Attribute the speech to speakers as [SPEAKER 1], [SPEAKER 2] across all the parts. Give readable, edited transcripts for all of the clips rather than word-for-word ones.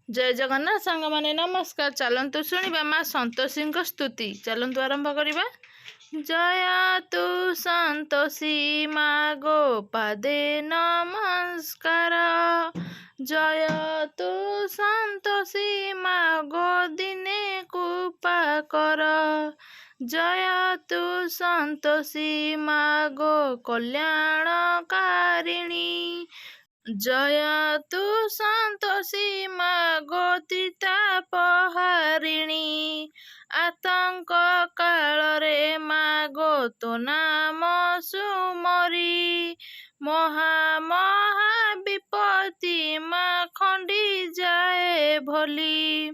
[SPEAKER 1] जय जगन्नाथ सांग माने नमस्कार। चलतु शुणा माँ संतोषी स्तुति। चलतु आरंभ करवा। जय तु संतोषी माँ गोपादे नमस्कार। जय तु संतोषी माँ गोदिने कृपा कर। जय तु संतोषी माँ गो कल्याणकारिणी। जय तु संतोषी माँ गोतितापहारिणी। आतंक काल रे माँ गो तो नाम सुमरी। महा विपत्ति माँ खंडी जाए भली।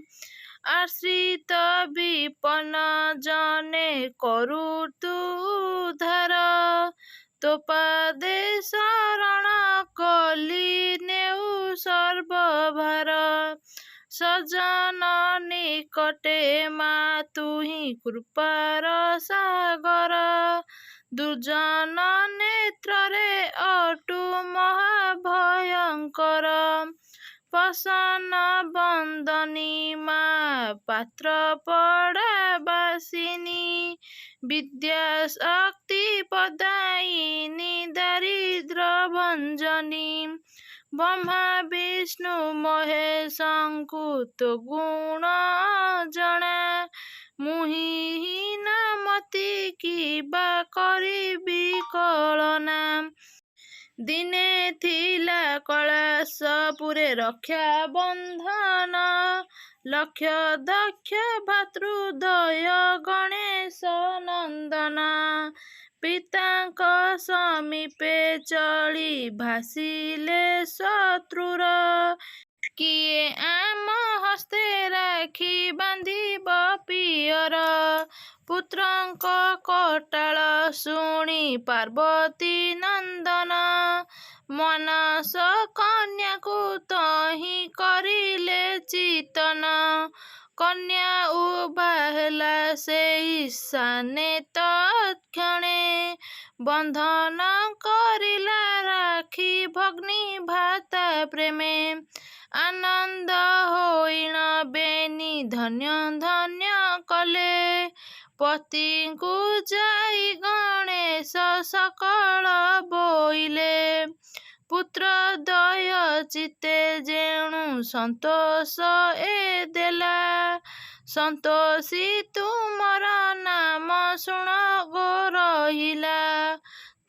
[SPEAKER 1] आश्रित विपन्न जने करू तु उद्धार। तो पादे शरण कली नेउ सर्वभार। सजन निकटे माँ तुही कृपार सागर। दुर्जन नेत्रे अटु महाभयंकर। पसन बंदनी माँ पात्र पड़ा बासिनी। विद्या शक्ति पदायिनी दारिद्र भंजनी। ब्रह्मा विष्णु महेशंकु तो गुण जना। मुहिहीन मति की बा करिबी कलना। दिने थिला कैलासपुरे रक्षा बंधन। लक्ष्य दक्ष भातृदय गणेश नंदन। पितांक समीपे चली भासिले शत्रुर। किए आम हस्ते राखी बांधिब पियर। पुत्रंक कटाल शुणी पार्वती नंदन। मनस कन्या को तही करिले चितन। कन्या उबाहला से ईशाने तत्क्षणे। बंधन करिला राखी भग्नि भाता प्रेमे। आनंद होइण बेनी धन्य धन्य कले। पति को जाई गणेश सकल बोइले। पुत्र दय चिते जेणु संतोष ए देला। संतोषी तुमर नाम शुण गो रहिला।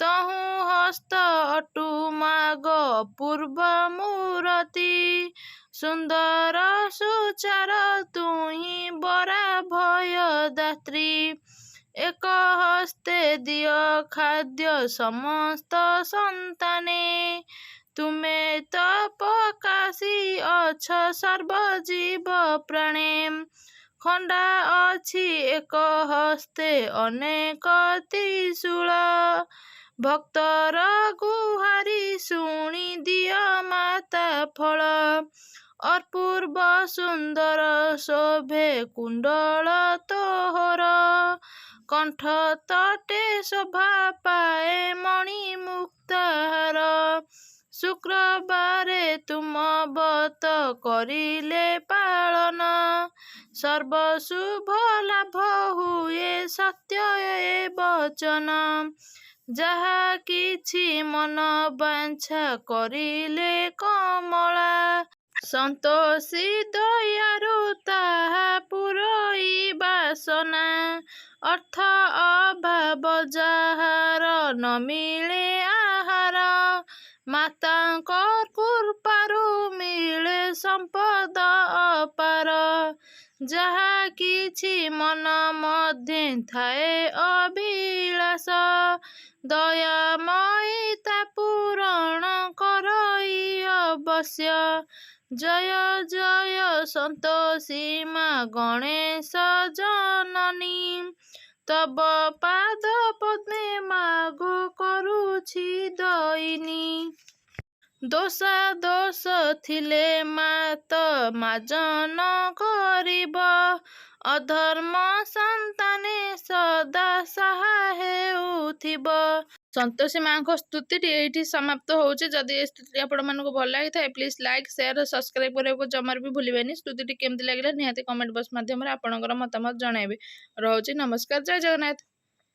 [SPEAKER 1] तहु हस्त अटु माग पूर्व मूरति। सुंदर सुचार तुही बरा भय दात्री। एक हस्ते दिय खाद्य समस्त संताने। तुमे तपकाशी अछ सर्वजीव प्राणे। खंडा अछि एक हस्ते अनेक त्रिशूल। भक्तर गुहारी शुणी दिय माता फल। अपूर्व सुंदर शोभे कुंडल तोहर। कंठ तटे शोभा पाए मणि मुक्ताहार। शुक्रबारे तुम बत करिले पालन। सर्व शुभ लाभ हुए सत्य ए वचन। जहा किछि मन बांछा करिले कमला। संतोषी दयारु ताहा पुरोई बासना। अर्थ अभाव जाहार न मिले आहार। मातांक कृपारु मिले संपद अपार। जहा किछि मन मध्ये थाए अभिलाष। दयामयी ता पूरण करई अवश्य। जय जय संतोषी माँ गणेश जननी। तब पाद पद्मे मागो करुछि दयिनी। दोषा दोष थिले मात माजन करिब। अधर्म संताने सदा साहा हेउथिब। ସନ୍ତୋଷୀ ମାଙ୍କ ସ୍ତୁତିଟି ଏଇଠି ସମାପ୍ତ ହେଉଛି। ଯଦି ଏ ସ୍ତୁତିଟି ଆପଣମାନଙ୍କୁ ଭଲ ଲାଗିଥାଏ ପ୍ଲିଜ୍ ଲାଇକ୍ ସେୟାର ସବସ୍କ୍ରାଇବ୍ କରିବାକୁ ଜମାରୁ ବି ଭୁଲିବେନି। ସ୍ତୁତିଟି କେମିତି ଲାଗିଲା ନିହାତି କମେଣ୍ଟ ବକ୍ସ ମାଧ୍ୟମରେ ଆପଣଙ୍କର ମତାମତ ଜଣାଇବେ। ରହୁଛି ନମସ୍କାର, ଜୟ ଜଗନ୍ନାଥ।